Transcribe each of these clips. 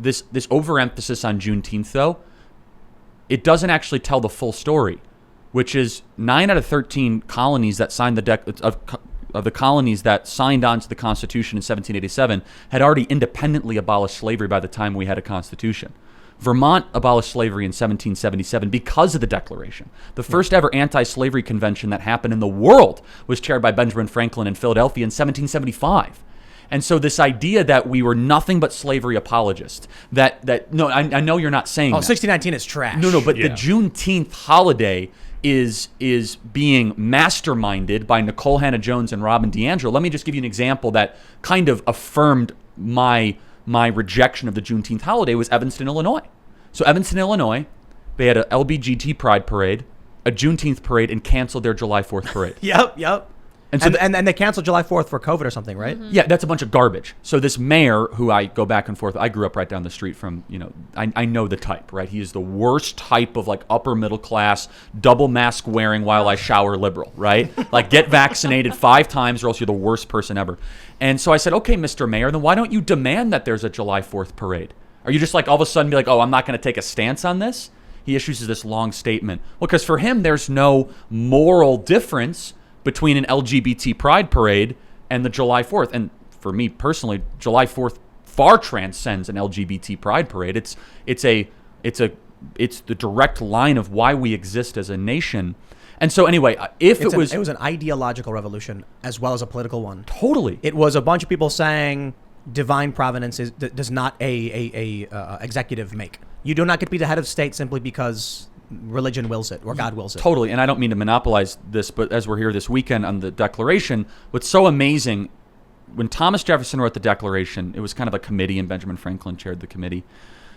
this overemphasis on Juneteenth, though, it doesn't actually tell the full story, which is 9 out of 13 colonies that signed of the colonies that signed on to the Constitution in 1787 had already independently abolished slavery by the time we had a Constitution. Vermont abolished slavery in 1777 because of the Declaration. The first ever anti-slavery convention that happened in the world was chaired by Benjamin Franklin in Philadelphia in 1775. And so this idea that we were nothing but slavery apologists, I know you're not saying that. 1619 is trash. No, but the Juneteenth holiday is being masterminded by Nicole Hannah-Jones and Robin DiAngelo. Let me just give you an example that kind of affirmed my rejection of the Juneteenth holiday was Evanston, Illinois. So Evanston, Illinois, they had a LBGT Pride Parade, a Juneteenth parade, and canceled their July 4th parade. Yep. And, so and they canceled July 4th for COVID or something, right? Mm-hmm. Yeah, that's a bunch of garbage. So this mayor, who I go back and forth, I grew up right down the street from, I know the type, right? He is the worst type of like upper middle class, double mask wearing while I shower liberal, right? Like get vaccinated 5 times or else you're the worst person ever. And so I said, okay, Mr. Mayor, then why don't you demand that there's a July 4th parade? Are you just like all of a sudden be like, oh, I'm not going to take a stance on this? He issues this long statement. Well, because for him, there's no moral difference between an LGBT Pride Parade and the July 4th. And for me personally, July 4th far transcends an LGBT Pride Parade. It's the direct line of why we exist as a nation. And so anyway, it was an ideological revolution as well as a political one. Totally. It was a bunch of people saying divine providence does not a executive make. You do not get to be the head of state simply because religion wills it or God wills it. Totally. And I don't mean to monopolize this, but as we're here this weekend on the Declaration, what's so amazing, when Thomas Jefferson wrote the Declaration, it was kind of a committee and Benjamin Franklin chaired the committee.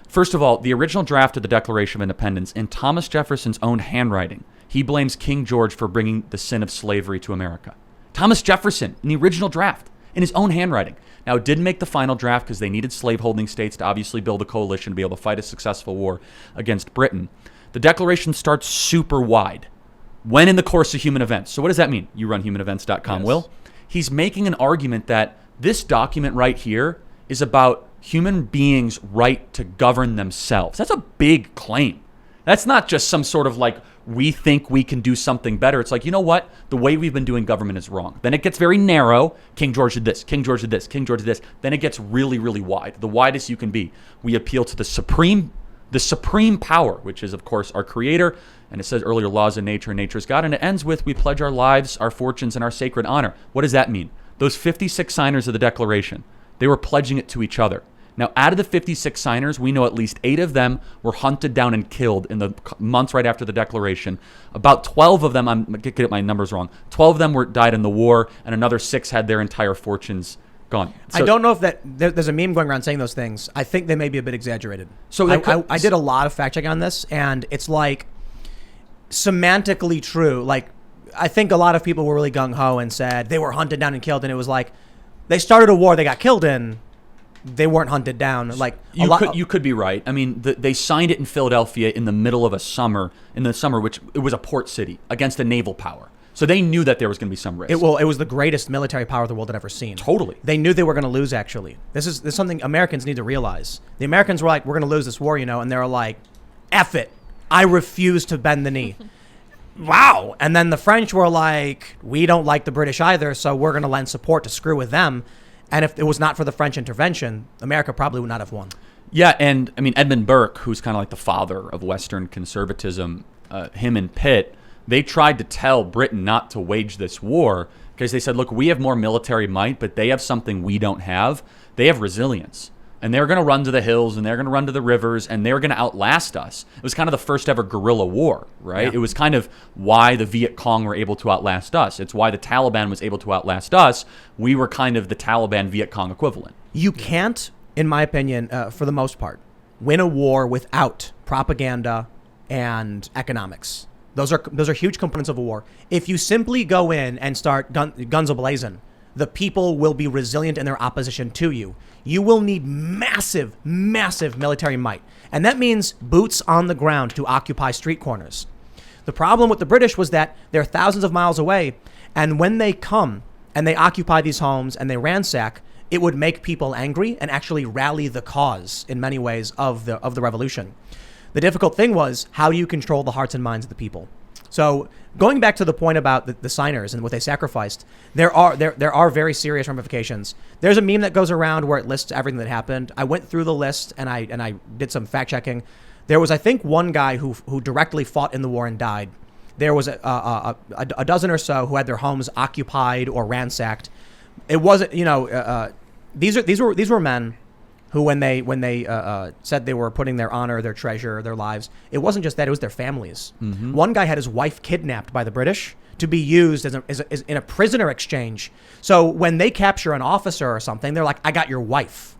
First of all, the original draft of the Declaration of Independence, in Thomas Jefferson's own handwriting, he blames King George for bringing the sin of slavery to America. Thomas Jefferson, in the original draft, in his own handwriting. Now, it didn't make the final draft because they needed slaveholding states to obviously build a coalition to be able to fight a successful war against Britain. The Declaration starts super wide. When in the course of human events. So what does that mean? You run humanevents.com, yes. Will? He's making an argument that this document right here is about human beings' right to govern themselves. That's a big claim. That's not just some sort of like, we think we can do something better. It's like, you know what? The way we've been doing government is wrong. Then it gets very narrow. King George did this. King George did this. King George did this. Then it gets really, really wide. The widest you can be. We appeal to the supreme power, which is, of course, our creator. And it says earlier, laws of nature and nature is God. And it ends with, we pledge our lives, our fortunes, and our sacred honor. What does that mean? Those 56 signers of the Declaration, they were pledging it to each other. Now, out of the 56 signers, we know at least 8 of them were hunted down and killed in the months right after the Declaration. About 12 of them, I'm going to get my numbers wrong, 12 of them died in the war, and another 6 had their entire fortunes gone. So, I don't know if there's a meme going around saying those things. I think they may be a bit exaggerated. So I did a lot of fact checking on this, and it's like semantically true. Like, I think a lot of people were really gung-ho and said they were hunted down and killed, and it was like they started a war they got killed in. They weren't hunted down. Like you could be right. I mean, they signed it in Philadelphia in the middle of in the summer, which it was a port city against a naval power. So they knew that there was going to be some risk. It was the greatest military power the world had ever seen. Totally. They knew they were going to lose, actually. This is something Americans need to realize. The Americans were like, we're going to lose this war, and they were like, F it. I refuse to bend the knee. Wow. And then the French were like, we don't like the British either, so we're going to lend support to screw with them. And if it was not for the French intervention, America probably would not have won. Yeah, and I mean, Edmund Burke, who's kind of like the father of Western conservatism, him and Pitt, they tried to tell Britain not to wage this war because they said, look, we have more military might, but they have something we don't have. They have resilience. And they're going to run to the hills, and they're going to run to the rivers, and they're going to outlast us. It was kind of the first ever guerrilla war, right? Yeah. It was kind of why the Viet Cong were able to outlast us. It's why the Taliban was able to outlast us. We were kind of the Taliban Viet Cong equivalent. You can't, in my opinion, for the most part, win a war without propaganda and economics. Those are huge components of a war. If you simply go in and start guns a-blazing, the people will be resilient in their opposition to you. You will need massive, massive military might. And that means boots on the ground to occupy street corners. The problem with the British was that they're thousands of miles away. And when they come and they occupy these homes and they ransack, it would make people angry and actually rally the cause in many ways of the revolution. The difficult thing was, how do you control the hearts and minds of the people? So going back to the point about the signers and what they sacrificed, there are very serious ramifications. There's a meme that goes around where it lists everything that happened. I went through the list and I did some fact checking. There was, I think, one guy who directly fought in the war and died. There was a dozen or so who had their homes occupied or ransacked. It wasn't, these were men who, when they said they were putting their honor, their treasure, their lives, it wasn't just that, it was their families. Mm-hmm. One guy had his wife kidnapped by the British to be used as in a prisoner exchange. So when they capture an officer or something, they're like, I got your wife.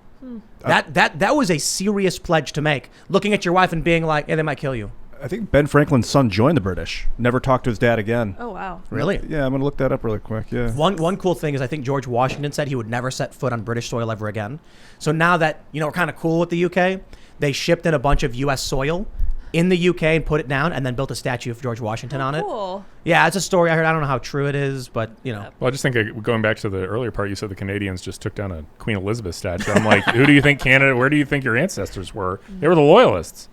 That was a serious pledge to make. Looking at your wife and being like, they might kill you. I think Ben Franklin's son joined the British. Never talked to his dad again. Oh, wow. Really? Yeah, I'm going to look that up really quick. Yeah. One cool thing is I think George Washington said he would never set foot on British soil ever again. So now that, we're kind of cool with the UK, they shipped in a bunch of US soil in the UK and put it down and then built a statue of George Washington on it. Cool. Yeah, it's a story I heard. I don't know how true it is, but, Well, I just think going back to the earlier part, you said the Canadians just took down a Queen Elizabeth statue. I'm like, who do you think Canada, where do you think your ancestors were? They were the Loyalists.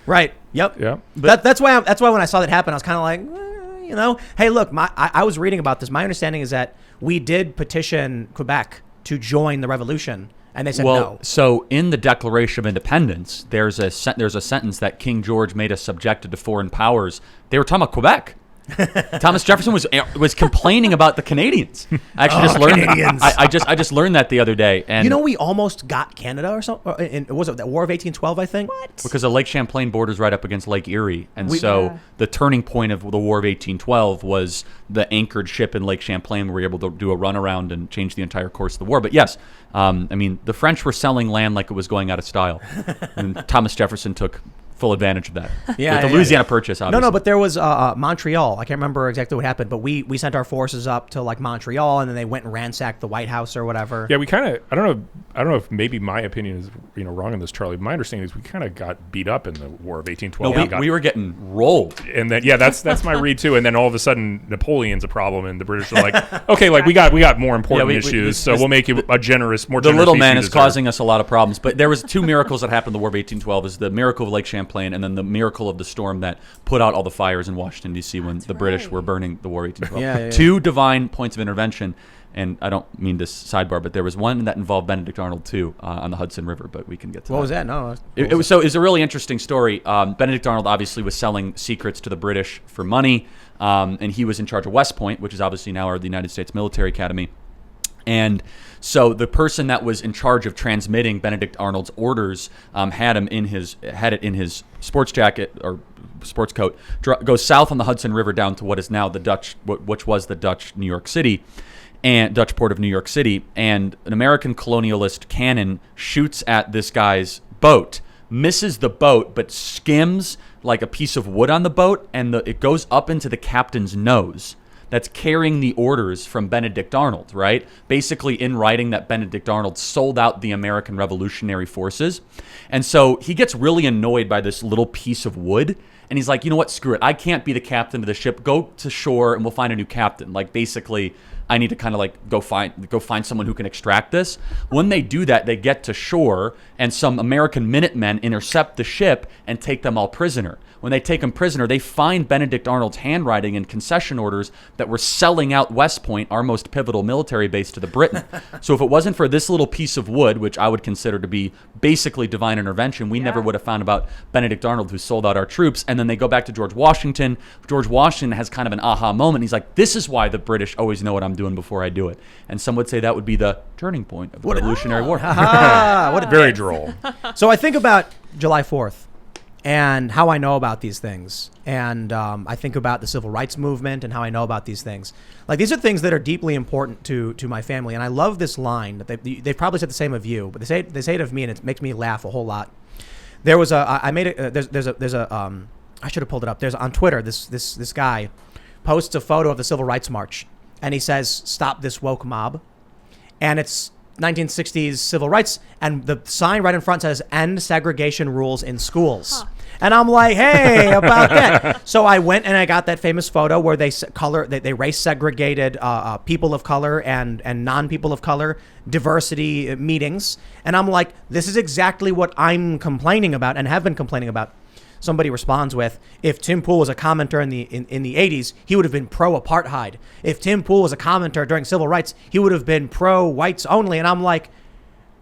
Right. Yep. Yeah. That's why when I saw that happen, I was kind of like, hey, look, I was reading about this. My understanding is that we did petition Quebec to join the revolution, and they said no. So in the Declaration of Independence, there's a sentence that King George made us subjected to foreign powers. They were talking about Quebec. Thomas Jefferson was complaining about the Canadians. I actually just learned Canadians. I just learned that the other day. And we almost got Canada or something. Was it that War of 1812? I think. What? Because the Lake Champlain borders right up against Lake Erie, and the turning point of the War of 1812 was the anchored ship in Lake Champlain. We were able to do a runaround and change the entire course of the war. But yes, the French were selling land like it was going out of style, and Thomas Jefferson took full advantage of that. Yeah, with the Louisiana Purchase, obviously. No, but there was Montreal. I can't remember exactly what happened, but we sent our forces up to like Montreal, and then they went and ransacked the White House or whatever. Yeah, we kind of. I don't know if maybe my opinion is wrong on this, Charlie. But my understanding is we kind of got beat up in the War of 1812. No, we were getting rolled, and then that's my read too. And then all of a sudden Napoleon's a problem, and the British are like, okay, like we got more important issues, so we'll make you a more generous. The little man is causing us a lot of problems. But there was two miracles that happened in the War of 1812: is the miracle of Lake Champlain, and then the miracle of the storm that put out all the fires in Washington, D.C. when the British were burning the War of 1812. Yeah. Two divine points of intervention, and I don't mean this sidebar, but there was one that involved Benedict Arnold too on the Hudson River, but we can get to that. What was that? No. It was a really interesting story. Benedict Arnold obviously was selling secrets to the British for money, and he was in charge of West Point, which is obviously now the United States Military Academy. And so the person that was in charge of transmitting Benedict Arnold's orders had it in his sports jacket or sports coat, goes south on the Hudson River down to what is now which was the Dutch New York City, and Dutch port of New York City. And an American colonialist cannon shoots at this guy's boat, misses the boat, but skims like a piece of wood on the boat, and it goes up into the captain's nose. That's carrying the orders from Benedict Arnold, right? Basically in writing that Benedict Arnold sold out the American Revolutionary Forces. And so he gets really annoyed by this little piece of wood. And he's like, you know what, screw it. I can't be the captain of the ship. Go to shore and we'll find a new captain. Like basically, I need to kind of like go find someone who can extract this. When they do that, they get to shore and some American Minutemen intercept the ship and take them all prisoner. When they take him prisoner, they find Benedict Arnold's handwriting and concession orders that were selling out West Point, our most pivotal military base, to the Britain. So if it wasn't for this little piece of wood, which I would consider to be basically divine intervention, we never would have found about Benedict Arnold, who sold out our troops. And then they go back to George Washington. George Washington has kind of an aha moment. He's like, this is why the British always know what I'm doing before I do it. And some would say that would be the turning point of the Revolutionary War. Very droll. So I think about July 4th. And how I know about these things. And I think about the civil rights movement and how I know about these things. Like, these are things that are deeply important to my family. And I love this line that they've probably said the same of you, but they say it of me, and it makes me laugh a whole lot. There was I should have pulled it up. There's on Twitter, this guy posts a photo of the Civil Rights March, and he says, "Stop this woke mob." And it's 1960s civil rights, and the sign right in front says "End segregation rules in schools." And I'm like, hey, about that. So I went and I got that famous photo where they race segregated people of color and non-people of color diversity meetings. And I'm like, this is exactly what I'm complaining about and have been complaining about. Somebody responds with, if Tim Pool was a commenter in the 80s, he would have been pro-apartheid. If Tim Pool was a commenter during civil rights, he would have been pro-whites only. And I'm like,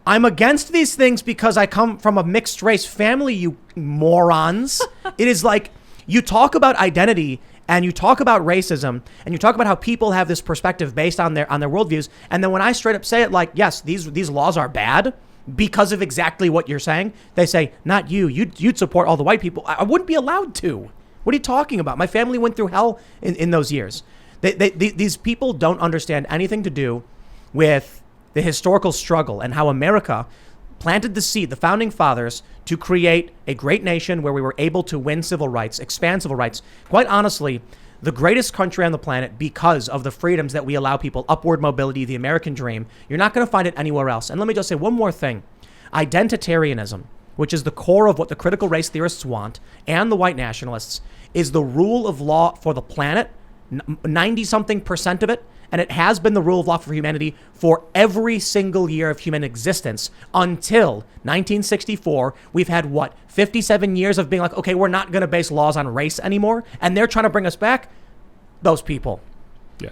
I'm against these things because I come from a mixed race family, you morons. It is like, you talk about identity and you talk about racism and you talk about how people have this perspective based on their worldviews. And then when I straight up say it like, yes, these laws are bad because of exactly what you're saying, they say, not you. You'd support all the white people. I wouldn't be allowed to. What are you talking about? My family went through hell in those years. These people don't understand anything to do with the historical struggle and how America planted the seed, the founding fathers, to create a great nation where we were able to win civil rights, expand civil rights. Quite honestly, the greatest country on the planet because of the freedoms that we allow people, upward mobility, the American dream. You're not going to find it anywhere else. And let me just say one more thing. Identitarianism, which is the core of what the critical race theorists want, and the white nationalists, is the rule of law for the planet, 90-something% of it, and it has been the rule of law for humanity for every single year of human existence until 1964. We've had, 57 years of being like, okay, we're not going to base laws on race anymore, and they're trying to bring us back. Those people. Yeah.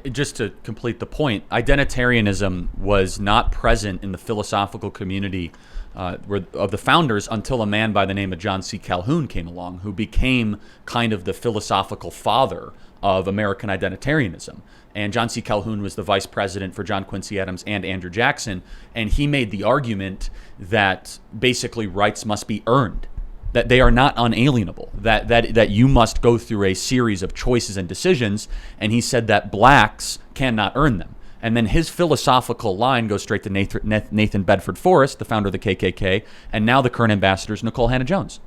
Just to complete the point, identitarianism was not present in the philosophical community of the founders until a man by the name of John C. Calhoun came along, who became kind of the philosophical father of American identitarianism. And John C. Calhoun was the vice president for John Quincy Adams and Andrew Jackson, and he made the argument that basically rights must be earned, that they are not unalienable, that you must go through a series of choices and decisions, and he said that blacks cannot earn them. And then his philosophical line goes straight to Nathan Bedford Forrest, the founder of the KKK, and now the current ambassador is Nicole Hannah-Jones.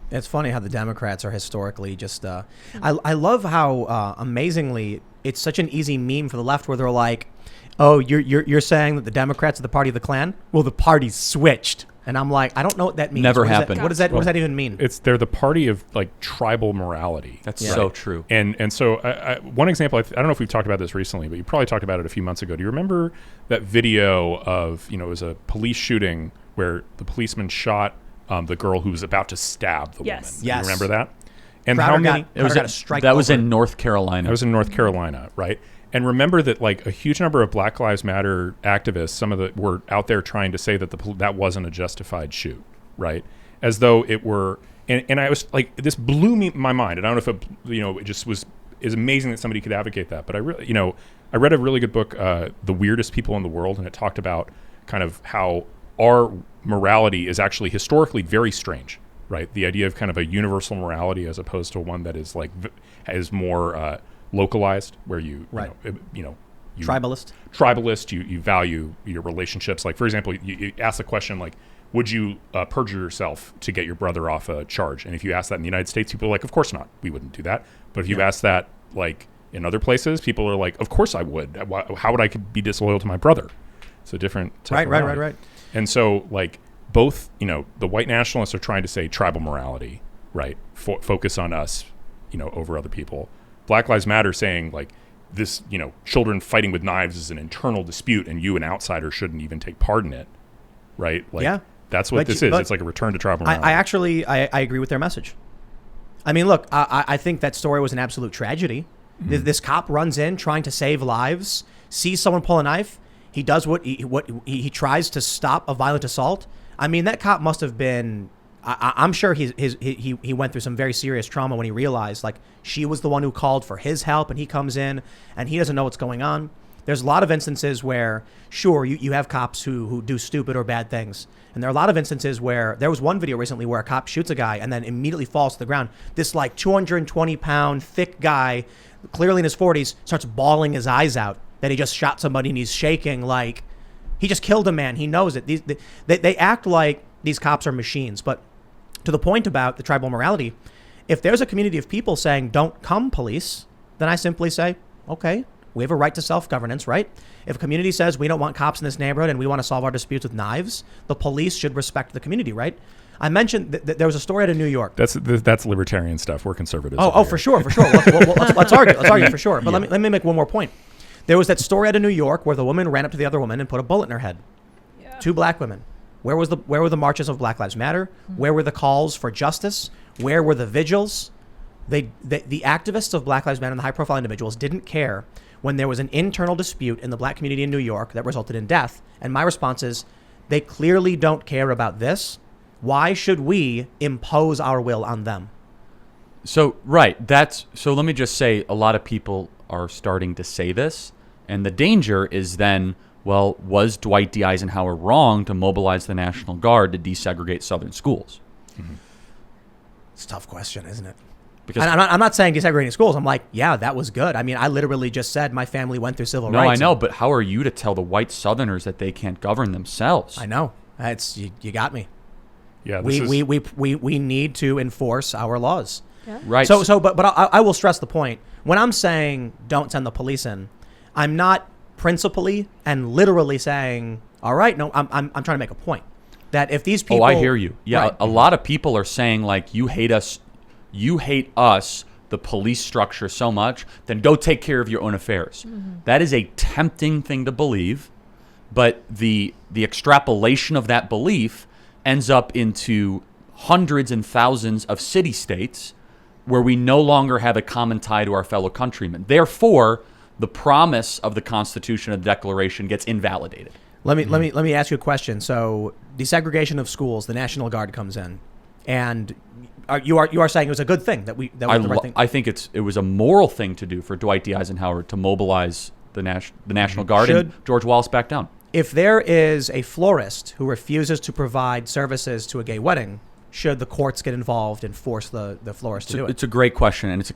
It's funny how the Democrats are historically just... I love how amazingly it's such an easy meme for the left where they're like, oh, you're saying that the Democrats are the party of the Klan? Well, the party's switched. And I'm like, I don't know what that means. Never happened. What does that even mean? They're the party of like tribal morality. That's so true. And so one example, I don't know if we've talked about this recently, but you probably talked about it a few months ago. Do you remember that video of, it was a police shooting where the policeman shot the girl who was about to stab the woman? Yes. You remember that? And Crowder how many? That was in North Carolina. That was in North Carolina, right? And remember that like a huge number of Black Lives Matter activists, some of the were out there trying to say that that wasn't a justified shoot, right? As though it were. And I was like, this blew my mind. And I don't know if it just is amazing that somebody could advocate that. But I really, I read a really good book, The Weirdest People in the World, and it talked about kind of how our morality is actually historically very strange, right? The idea of kind of a universal morality as opposed to one that is like is more localized, where you tribalist, you value your relationships. Like for example, you ask the question like, would you perjure yourself to get your brother off a charge? And if you ask that in the United States, people are like, of course not, we wouldn't do that. But if you ask that like in other places, people are like, of course I would. How would I be disloyal to my brother? It's a different type of morality. Right. And so like both, the white nationalists are trying to say tribal morality, right? Focus on us, over other people. Black Lives Matter saying like this, children fighting with knives is an internal dispute and you, an outsider, shouldn't even take part in it, right? Like, that's what this is. It's like a return to tribal morality. I agree with their message. I mean, look, I think that story was an absolute tragedy. Mm-hmm. This cop runs in trying to save lives, sees someone pull a knife. He does what he tries to stop a violent assault. I mean, that cop must have been... I'm sure he went through some very serious trauma when he realized like she was the one who called for his help, and he comes in and he doesn't know what's going on. There's a lot of instances where, sure, you have cops who do stupid or bad things. And there are a lot of instances where there was one video recently where a cop shoots a guy and then immediately falls to the ground. This like 220-pound thick guy, clearly in his 40s, starts bawling his eyes out that he just shot somebody, and he's shaking like he just killed a man. He knows it. They act like these cops are machines. But to the point about the tribal morality, if there's a community of people saying, don't come police, then I simply say, okay, We have a right to self-governance, right? If a community says we don't want cops in this neighborhood and we want to solve our disputes with knives, the police should respect the community, right? I mentioned that there was a story out of New York. That's libertarian stuff. We're conservatives. Oh, for sure. Let's argue. Let's argue for sure. But let me make one more point. There was that story out of New York where the woman ran up to the other woman and put a bullet in her head. Yeah. 2 black women. Where were the marches of Black Lives Matter? Where were the calls for justice? Where were the vigils? The activists of Black Lives Matter and the high-profile individuals didn't care when there was an internal dispute in the black community in New York that resulted in death. And my response is, they clearly don't care about this. Why should we impose our will on them? So, right. So let me just say, a lot of people are starting to say this. And the danger is then, well, was Dwight D. Eisenhower wrong to mobilize the National Guard to desegregate Southern schools? Mm-hmm. It's a tough question, isn't it? Because I'm not saying desegregating schools. I'm like, yeah, that was good. I mean, I literally just said my family went through civil rights. No, I know, but how are you to tell the white Southerners that they can't govern themselves? I know. You got me. Yeah, we need to enforce our laws. Yeah. Right. But I will stress the point. When I'm saying don't send the police in, I'm not principally and literally saying, all right, no, I'm trying to make a point that if these people. Oh, I hear you. Yeah, right. A lot of people are saying like, you hate us, the police structure so much, then go take care of your own affairs. Mm-hmm. That is a tempting thing to believe, but the extrapolation of that belief ends up into hundreds and thousands of city-states where we no longer have a common tie to our fellow countrymen. Therefore, the promise of the Constitution and the Declaration gets invalidated. Let me ask you a question. So, desegregation of schools, the National Guard comes in, and you are saying it was a good thing that was the right thing. I think it was a moral thing to do for Dwight D. Eisenhower to mobilize the National Guard, and George Wallace backed down. If there is a florist who refuses to provide services to a gay wedding, should the courts get involved and force the florist to do it? It's a great question, and it's a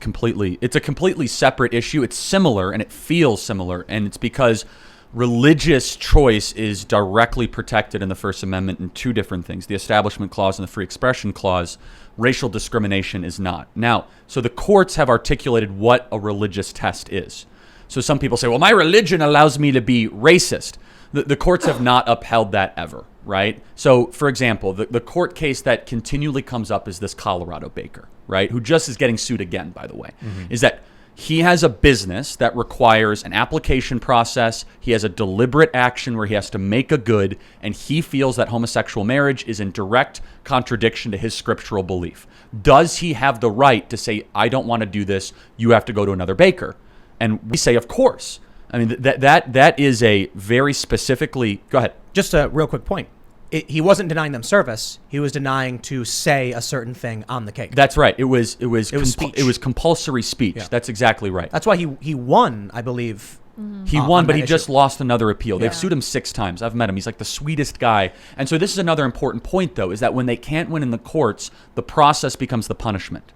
completely separate issue. It's similar, and it feels similar, and it's because religious choice is directly protected in the First Amendment in 2 different things: the Establishment Clause and the Free Expression Clause. Racial discrimination is not. Now, so the courts have articulated what a religious test is. So some people say, well, my religion allows me to be racist. The courts have not upheld that ever, right? So, for example, the court case that continually comes up is this Colorado baker, right, who just is getting sued again, by the way, is that he has a business that requires an application process. He has a deliberate action where he has to make a good, and he feels that homosexual marriage is in direct contradiction to his scriptural belief. Does he have the right to say, I don't want to do this, you have to go to another baker? And we say, of course. I mean, that is a very specifically... Go ahead. Just a real quick point. He wasn't denying them service. He was denying to say a certain thing on the cake. That's right. It was speech. It was compulsory speech. Yeah. That's exactly right. That's why he won, I believe. Mm-hmm. He won, but he just lost another appeal. Yeah. They've sued him 6 times. I've met him. He's like the sweetest guy. And so this is another important point, though, is that when they can't win in the courts, the process becomes the punishment.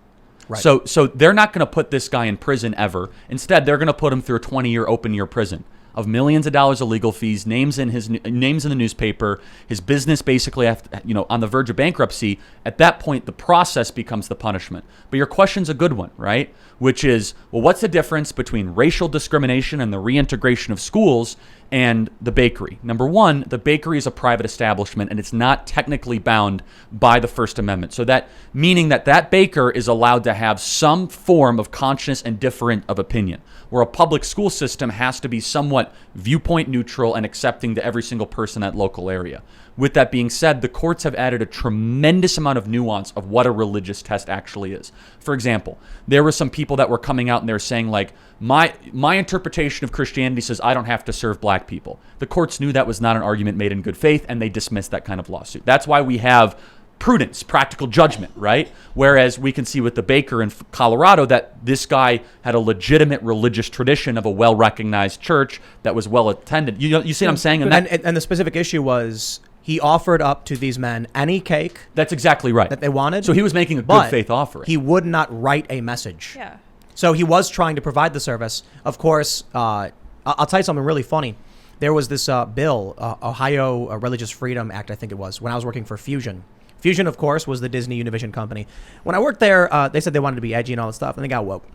Right. So they're not going to put this guy in prison ever. Instead, they're going to put him through a 20-year open-year prison of millions of dollars of legal fees, names in the newspaper, his business basically on the verge of bankruptcy. At that point, the process becomes the punishment. But your question's a good one, right? Which is, well, what's the difference between racial discrimination and the reintegration of schools and the bakery? Number one, the bakery is a private establishment and it's not technically bound by the First Amendment. So that meaning that baker is allowed to have some form of conscience and different of opinion, where a public school system has to be somewhat viewpoint neutral and accepting to every single person in that local area. With that being said, the courts have added a tremendous amount of nuance of what a religious test actually is. For example, there were some people that were coming out and they were saying, like, my interpretation of Christianity says I don't have to serve black people. The courts knew that was not an argument made in good faith, and they dismissed that kind of lawsuit. That's why we have prudence, practical judgment, right? Whereas we can see with the baker in Colorado that this guy had a legitimate religious tradition of a well-recognized church that was well-attended. You see what I'm saying? And the specific issue was he offered up to these men any cake. That's exactly right. That they wanted. So he was making a good faith offering. He would not write a message. Yeah. So he was trying to provide the service. Of course, I'll tell you something really funny. There was this bill, Ohio Religious Freedom Act, I think it was, when I was working for Fusion. Fusion, of course, was the Disney Univision company. When I worked there, they said they wanted to be edgy and all that stuff, and they got woke.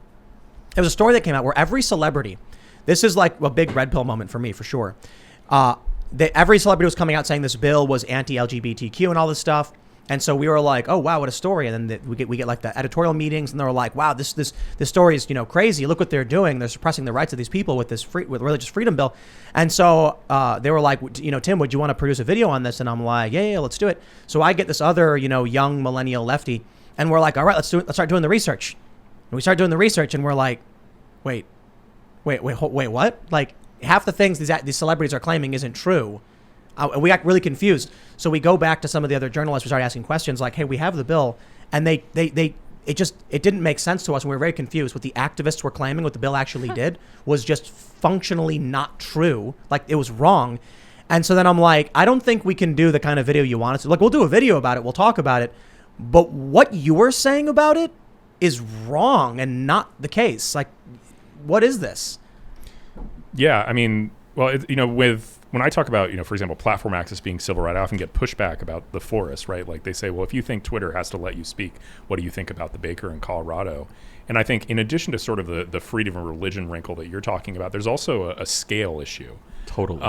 There was a story that came out where every celebrity This is like a big red pill moment for me, for sure. Every celebrity was coming out saying this bill was anti-LGBTQ and all this stuff. And so we were like, oh, wow, what a story. And then we get like the editorial meetings, and they were like, wow, this story is, crazy. Look what they're doing. They're suppressing the rights of these people with with religious freedom bill. And so they were like, Tim, would you want to produce a video on this? And I'm like, yeah, let's do it. So I get this other, young millennial lefty, and we're like, all right, let's do it. Let's start doing the research. And we start doing the research, and we're like, wait, what? Like, half the things these celebrities are claiming isn't true. We got really confused. So we go back to some of the other journalists. We started asking questions like, hey, we have the bill. And it didn't make sense to us. And we were very confused. What the activists were claiming, what the bill actually did, was just functionally not true. Like, it was wrong. And so then I'm like, I don't think we can do the kind of video you want us to. Like, we'll do a video about it. We'll talk about it. But what you were saying about it is wrong and not the case. Like, what is this? Yeah, I mean, well, when I talk about, for example, platform access being civil right, I often get pushback about the forest, right? Like they say, well, if you think Twitter has to let you speak, what do you think about the baker in Colorado? And I think in addition to sort of the freedom of religion wrinkle that you're talking about, there's also a scale issue. Totally.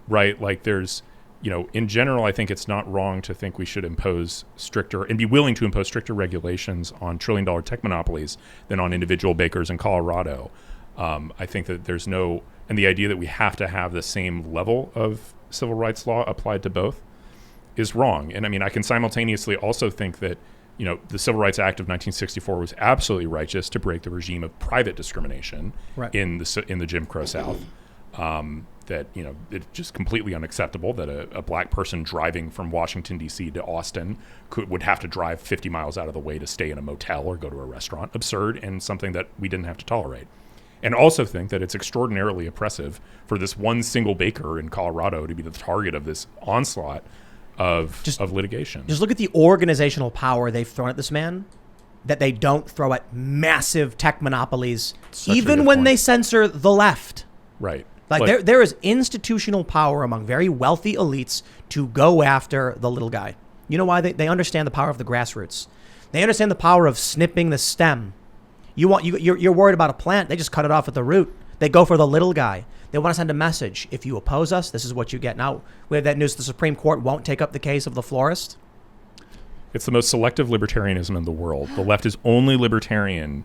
Right? Like there's, in general, I think it's not wrong to think we should impose stricter and be willing to impose stricter regulations on trillion-dollar tech monopolies than on individual bakers in Colorado. I think that there's no... And the idea that we have to have the same level of civil rights law applied to both is wrong. And I mean, I can simultaneously also think that, the Civil Rights Act of 1964 was absolutely righteous to break the regime of private discrimination in the Jim Crow South. That, it's just completely unacceptable that a black person driving from Washington, D.C. to Austin would have to drive 50 miles out of the way to stay in a motel or go to a restaurant. Absurd, and something that we didn't have to tolerate. And also think that it's extraordinarily oppressive for this one single baker in Colorado to be the target of this onslaught of litigation. Just look at the organizational power they've thrown at this man that they don't throw at massive tech monopolies, even when they censor the left. Right. Like there is institutional power among very wealthy elites to go after the little guy. You know why? They understand the power of the grassroots. They understand the power of snipping the stem. You're worried about a plant. They just cut it off at the root. They go for the little guy. They want to send a message. If you oppose us, this is what you get. Now, we have that news. The Supreme Court won't take up the case of the florist. It's the most selective libertarianism in the world. The left is only libertarian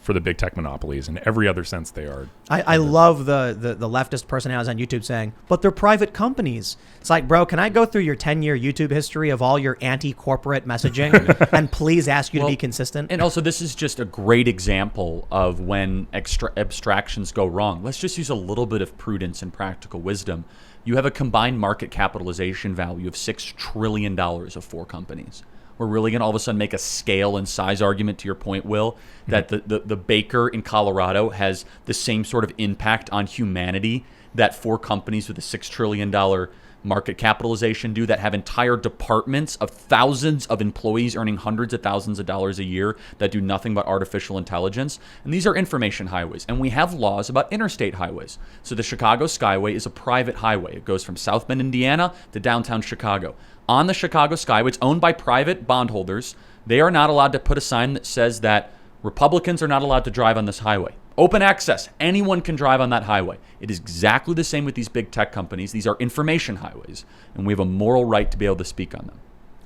for the big tech monopolies. In every other sense, they are. I love the leftist personalities on YouTube saying, but they're private companies. It's like, bro, can I go through your 10-year YouTube history of all your anti-corporate messaging and please ask you to be consistent? And also, this is just a great example of when abstractions go wrong. Let's just use a little bit of prudence and practical wisdom. You have a combined market capitalization value of $6 trillion of 4 companies. We're really going to all of a sudden make a scale and size argument, to your point, Will, that the baker in Colorado has the same sort of impact on humanity that 4 companies with a $6 trillion market capitalization do, that have entire departments of thousands of employees earning hundreds of thousands of dollars a year that do nothing but artificial intelligence. And these are information highways. And we have laws about interstate highways. So the Chicago Skyway is a private highway. It goes from South Bend, Indiana to downtown Chicago. On the Chicago Skyway, it's owned by private bondholders. They are not allowed to put a sign that says that Republicans are not allowed to drive on this highway. Open access. Anyone can drive on that highway. It is exactly the same with these big tech companies. These are information highways, and we have a moral right to be able to speak on them.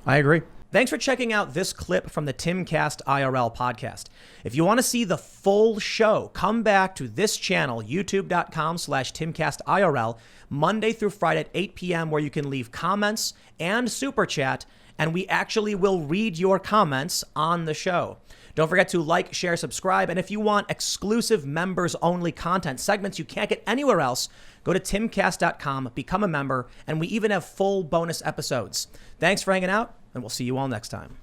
I agree. Thanks for checking out this clip from the Timcast IRL podcast. If you want to see the full show, come back to this channel, youtube.com/TimcastIRL, Monday through Friday at 8 p.m., where you can leave comments and super chat, and we actually will read your comments on the show. Don't forget to like, share, subscribe, and if you want exclusive members-only content, segments you can't get anywhere else, go to timcast.com, become a member, and we even have full bonus episodes. Thanks for hanging out, and we'll see you all next time.